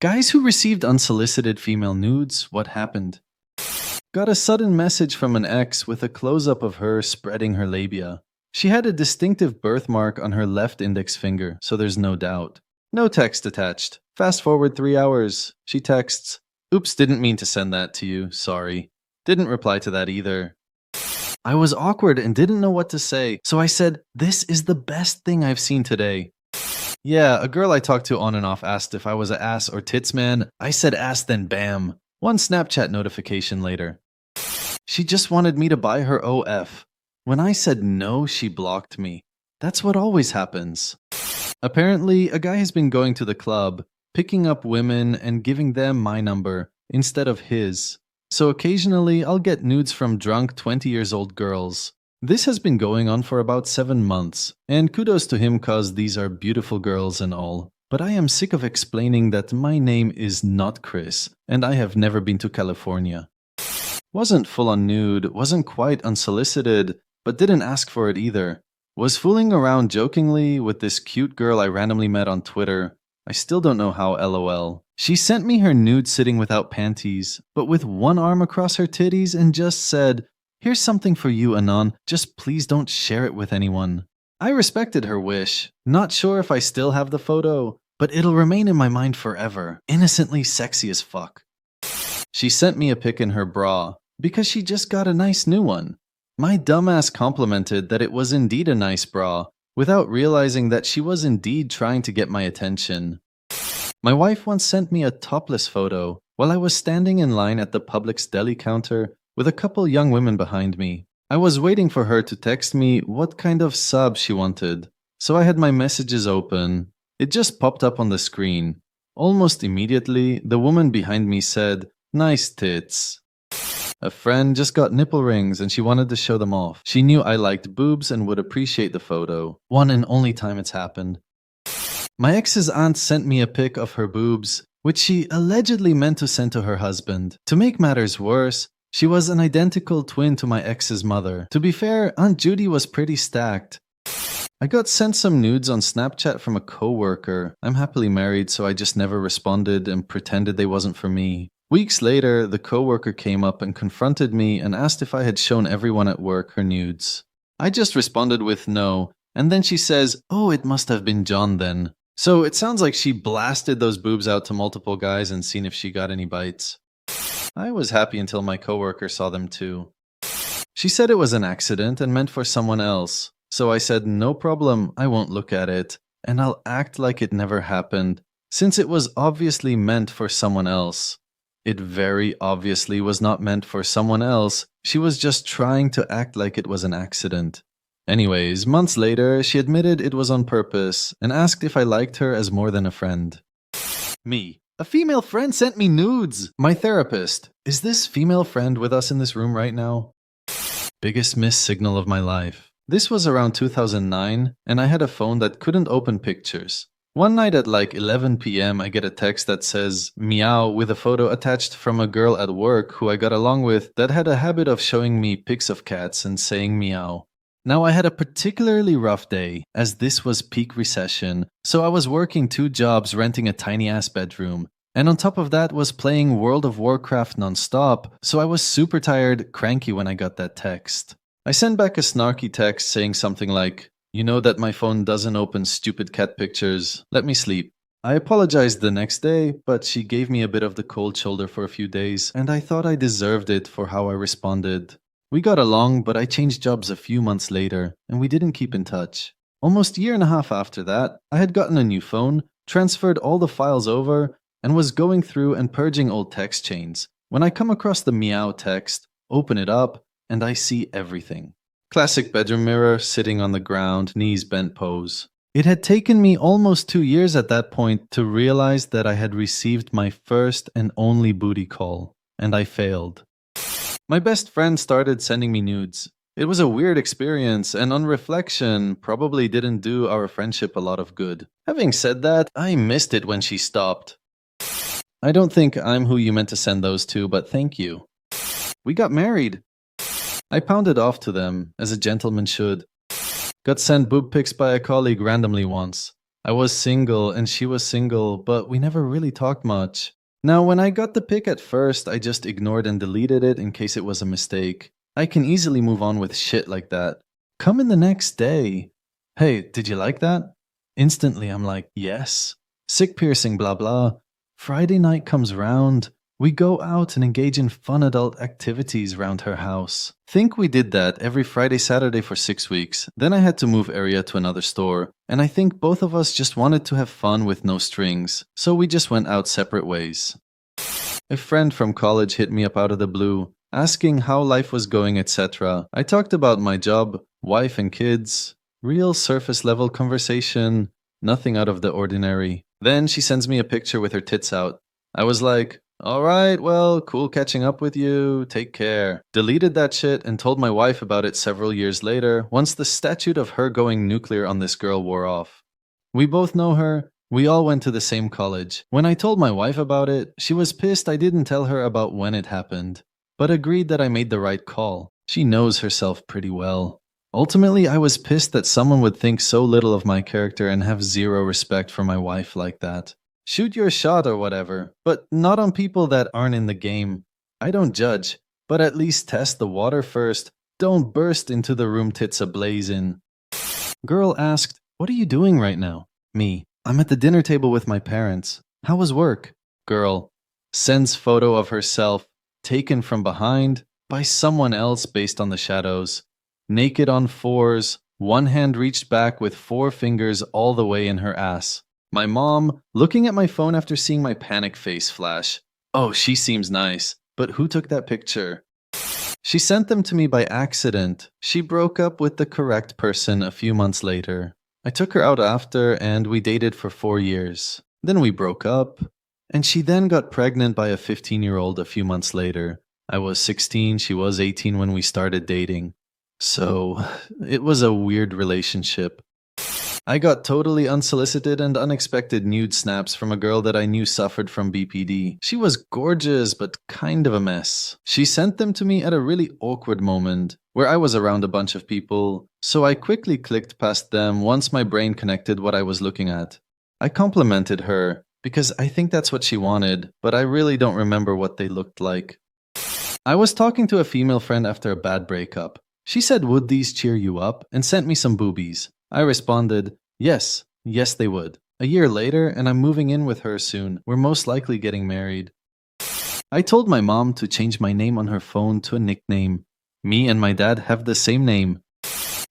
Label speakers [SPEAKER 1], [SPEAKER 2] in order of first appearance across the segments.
[SPEAKER 1] Guys who received unsolicited female nudes, what happened? Got a sudden message from an ex with a close-up of her spreading her labia. She had a distinctive birthmark on her left index finger, so there's no doubt. No text attached. Fast forward 3 hours. She texts, "Oops, didn't mean to send that to you, sorry." Didn't reply to that either. I was awkward and didn't know what to say, so I said, "This is the best thing I've seen today." Yeah, a girl I talked to on and off asked if I was a ass or tits man. I said ass, then bam. One Snapchat notification later. She just wanted me to buy her OF. When I said no, she blocked me. That's what always happens. Apparently, a guy has been going to the club, picking up women and giving them my number instead of his. So occasionally, I'll get nudes from drunk 20-years-old girls. This has been going on for about 7 months, and kudos to him cause these are beautiful girls and all. But I am sick of explaining that my name is not Chris, and I have never been to California. Wasn't full-on nude, wasn't quite unsolicited, but didn't ask for it either. Was fooling around jokingly with this cute girl I randomly met on Twitter. I still don't know how, LOL. She sent me her nude sitting without panties, but with one arm across her titties and just said, "Here's something for you, Anon, just please don't share it with anyone." I respected her wish. Not sure if I still have the photo, but it'll remain in my mind forever. Innocently sexy as fuck. She sent me a pic in her bra, because she just got a nice new one. My dumbass complimented that it was indeed a nice bra, without realizing that she was indeed trying to get my attention. My wife once sent me a topless photo while I was standing in line at the Publix deli counter with a couple young women behind me. I was waiting for her to text me what kind of sub she wanted, so I had my messages open. It just popped up on the screen. Almost immediately, the woman behind me said, "Nice tits." A friend just got nipple rings and she wanted to show them off. She knew I liked boobs and would appreciate the photo. One and only time it's happened. My ex's aunt sent me a pic of her boobs, which she allegedly meant to send to her husband. To make matters worse, she was an identical twin to my ex's mother. To be fair, Aunt Judy was pretty stacked. I got sent some nudes on Snapchat from a coworker. I'm happily married, so I just never responded and pretended they wasn't for me. Weeks later, the coworker came up and confronted me and asked if I had shown everyone at work her nudes. I just responded with no, and then she says, "Oh, it must have been John then." So it sounds like she blasted those boobs out to multiple guys and seen if she got any bites. I was happy until my coworker saw them too. She said it was an accident and meant for someone else. So I said, "No problem, I won't look at it, and I'll act like it never happened, since it was obviously meant for someone else." It very obviously was not meant for someone else. She was just trying to act like it was an accident. Anyways, months later, she admitted it was on purpose and asked if I liked her as more than a friend. Me. A female friend sent me nudes. My therapist. Is this female friend with us in this room right now? Biggest missed signal of my life. This was around 2009, and I had a phone that couldn't open pictures. One night at like 11 p.m. I get a text that says meow with a photo attached from a girl at work who I got along with that had a habit of showing me pics of cats and saying meow. Now I had a particularly rough day, as this was peak recession, so I was working 2 jobs renting a tiny-ass bedroom, and on top of that was playing World of Warcraft non-stop, so I was super tired, cranky when I got that text. I sent back a snarky text saying something like, "You know that my phone doesn't open stupid cat pictures. Let me sleep." I apologized the next day, but she gave me a bit of the cold shoulder for a few days, and I thought I deserved it for how I responded. We got along, but I changed jobs a few months later, and we didn't keep in touch. Almost a year and a half after that, I had gotten a new phone, transferred all the files over, and was going through and purging old text chains, when I come across the meow text, open it up, and I see everything. Classic bedroom mirror, sitting on the ground, knees bent pose. It had taken me almost 2 years at that point to realize that I had received my first and only booty call, and I failed. My best friend started sending me nudes. It was a weird experience, and on reflection, probably didn't do our friendship a lot of good. Having said that, I missed it when she stopped. I don't think I'm who you meant to send those to, but thank you. We got married. I pounded off to them, as a gentleman should. Got sent boob pics by a colleague randomly once. I was single and she was single, but we never really talked much. Now, when I got the pic at first, I just ignored and deleted it in case it was a mistake. I can easily move on with shit like that. Come in the next day. Hey, did you like that? Instantly, I'm like, yes. Sick piercing, blah blah. Friday night comes round. We go out and engage in fun adult activities round her house. Think we did that every Friday, Saturday for 6 weeks. Then I had to move area to another store. And I think both of us just wanted to have fun with no strings. So we just went out separate ways. A friend from college hit me up out of the blue, asking how life was going, etc. I talked about my job, wife and kids. Real surface level conversation. Nothing out of the ordinary. Then she sends me a picture with her tits out. I was like, alright, well, cool catching up with you, take care. Deleted that shit and told my wife about it several years later, once the statute of her going nuclear on this girl wore off. We both know her, we all went to the same college. When I told my wife about it, she was pissed I didn't tell her about when it happened, but agreed that I made the right call. She knows herself pretty well. Ultimately, I was pissed that someone would think so little of my character and have zero respect for my wife like that. Shoot your shot or whatever, but not on people that aren't in the game. I don't judge, but at least test the water first. Don't burst into the room tits ablazing. Girl asked, what are you doing right now? Me, I'm at the dinner table with my parents. How was work? Girl, sends photo of herself, taken from behind, by someone else based on the shadows. Naked on fours, one hand reached back with 4 fingers all the way in her ass. My mom, looking at my phone after seeing my panic face flash. Oh, she seems nice, but who took that picture? She sent them to me by accident. She broke up with the correct person a few months later. I took her out after and we dated for 4 years. Then we broke up, and she then got pregnant by a 15-year-old a few months later. I was 16, she was 18 when we started dating. So, it was a weird relationship. I got totally unsolicited and unexpected nude snaps from a girl that I knew suffered from BPD. She was gorgeous, but kind of a mess. She sent them to me at a really awkward moment, where I was around a bunch of people, so I quickly clicked past them once my brain connected what I was looking at. I complimented her, because I think that's what she wanted, but I really don't remember what they looked like. I was talking to a female friend after a bad breakup. She said, would these cheer you up? And sent me some boobies. I responded, yes they would. A year later, and I'm moving in with her soon. We're most likely getting married. I told my mom to change my name on her phone to a nickname. Me and my dad have the same name.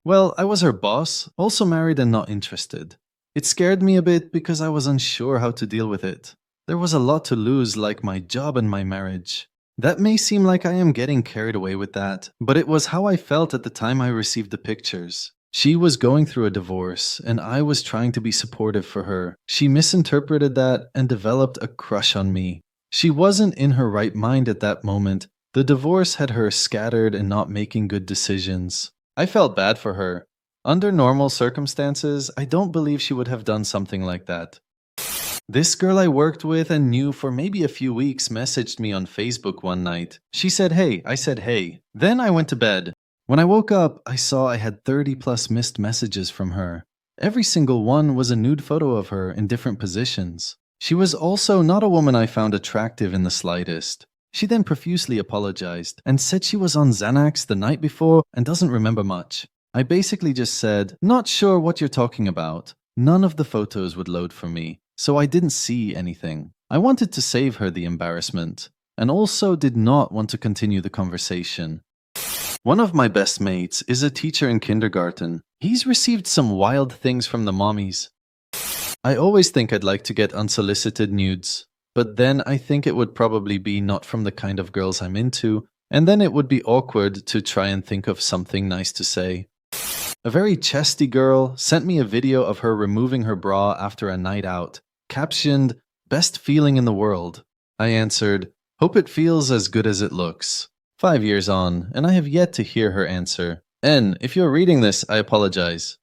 [SPEAKER 1] Well, I was her boss, also married and not interested. It scared me a bit because I was unsure how to deal with it. There was a lot to lose, like my job and my marriage. That may seem like I am getting carried away with that, but it was how I felt at the time I received the pictures. She was going through a divorce, and I was trying to be supportive for her. She misinterpreted that and developed a crush on me. She wasn't in her right mind at that moment. The divorce had her scattered and not making good decisions. I felt bad for her. Under normal circumstances, I don't believe she would have done something like that. This girl I worked with and knew for maybe a few weeks messaged me on Facebook one night. She said hey, I said hey. Then I went to bed. When I woke up, I saw I had 30 plus missed messages from her. Every single one was a nude photo of her in different positions. She was also not a woman I found attractive in the slightest. She then profusely apologized and said she was on Xanax the night before and doesn't remember much. I basically just said, not sure what you're talking about. None of the photos would load for me, so I didn't see anything. I wanted to save her the embarrassment, and also did not want to continue the conversation. One of my best mates is a teacher in kindergarten. He's received some wild things from the mommies. I always think I'd like to get unsolicited nudes, but then I think it would probably be not from the kind of girls I'm into, and then it would be awkward to try and think of something nice to say. A very chesty girl sent me a video of her removing her bra after a night out, captioned, "Best feeling in the world." I answered, "Hope it feels as good as it looks." 5 years on, and I have yet to hear her answer. N, if you're reading this, I apologize.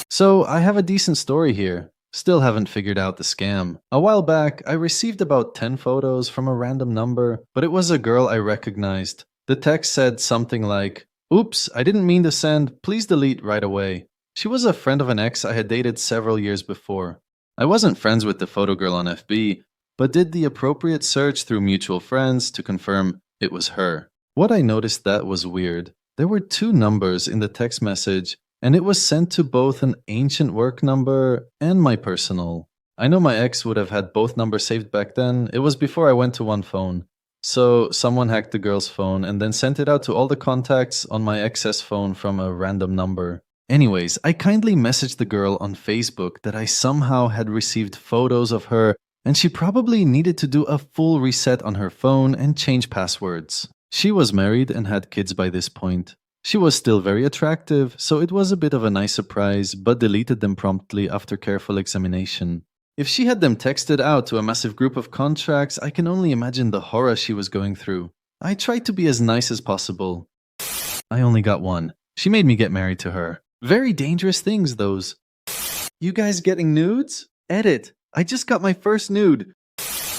[SPEAKER 1] So, I have a decent story here. Still haven't figured out the scam. A while back, I received about 10 photos from a random number, but it was a girl I recognized. The text said something like, "Oops, I didn't mean to send, please delete right away." She was a friend of an ex I had dated several years before. I wasn't friends with the photo girl on FB, but did the appropriate search through mutual friends to confirm it was her. What I noticed that was weird. There were two numbers in the text message, and it was sent to both an ancient work number and my personal. I know my ex would have had both numbers saved back then. It was before I went to one phone. So someone hacked the girl's phone and then sent it out to all the contacts on my ex's phone from a random number. Anyways, I kindly messaged the girl on Facebook that I somehow had received photos of her and she probably needed to do a full reset on her phone and change passwords. She was married and had kids by this point. She was still very attractive, so it was a bit of a nice surprise, but deleted them promptly after careful examination. If she had them texted out to a massive group of contacts, I can only imagine the horror she was going through. I tried to be as nice as possible. I only got one. She made me get married to her. Very dangerous things, those. You guys getting nudes? Edit. I just got my first nude.